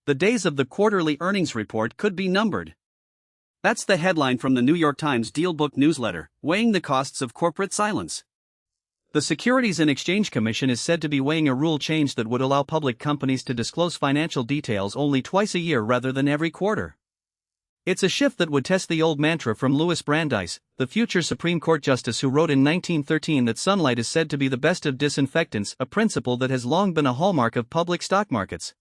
the days of the quarterly earnings report could be numbered. That's the headline from the New York Times Dealbook newsletter, weighing the costs of corporate silence. The Securities and Exchange Commission is said to be weighing a rule change that would allow public companies to disclose financial details only twice a year rather than every quarter. It's a shift that would test the old mantra from Louis Brandeis, the future Supreme Court justice who wrote in 1913 that sunlight is said to be the best of disinfectants, a principle that has long been a hallmark of public stock markets.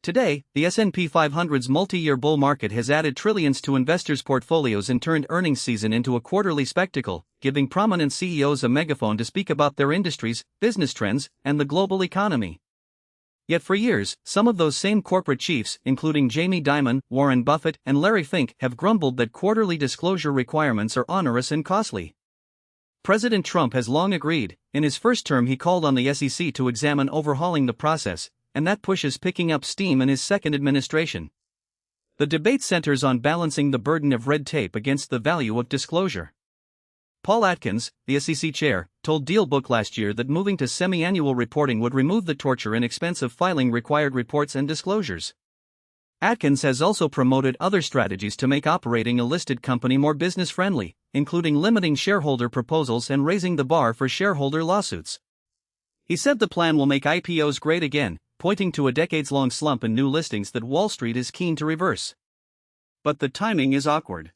Today, the S&P 500's multi-year bull market has added trillions to investors' portfolios and turned earnings season into a quarterly spectacle, giving prominent CEOs a megaphone to speak about their industries, business trends, and the global economy. Yet for years, some of those same corporate chiefs, including Jamie Dimon, Warren Buffett, and Larry Fink, have grumbled that quarterly disclosure requirements are onerous and costly. President Trump has long agreed. In his first term he called on the SEC to examine overhauling the process, and that push is picking up steam in his second administration. The debate centers on balancing the burden of red tape against the value of disclosure. Paul Atkins, the SEC chair, told Dealbook last year that moving to semi-annual reporting would remove the torture and expense of filing required reports and disclosures. Atkins has also promoted other strategies to make operating a listed company more business-friendly, including limiting shareholder proposals and raising the bar for shareholder lawsuits. He said the plan will make IPOs great again, pointing to a decades-long slump in new listings that Wall Street is keen to reverse. But the timing is awkward.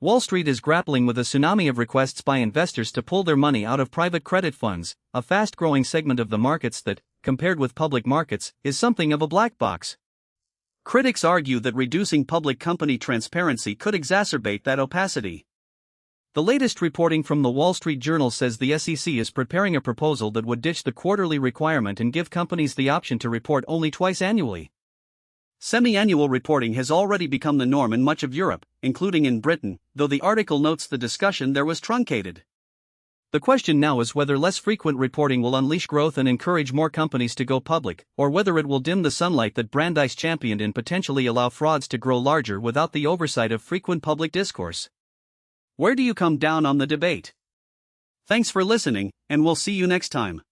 Wall Street is grappling with a tsunami of requests by investors to pull their money out of private credit funds, a fast-growing segment of the markets that, compared with public markets, is something of a black box. Critics argue that reducing public company transparency could exacerbate that opacity. The latest reporting from the Wall Street Journal says the SEC is preparing a proposal that would ditch the quarterly requirement and give companies the option to report only twice annually. Semi-annual reporting has already become the norm in much of Europe, including in Britain, though the article notes the discussion there was truncated. The question now is whether less frequent reporting will unleash growth and encourage more companies to go public, or whether it will dim the sunlight that Brandeis championed and potentially allow frauds to grow larger without the oversight of frequent public discourse. Where do you come down on the debate? Thanks for listening, and we'll see you next time.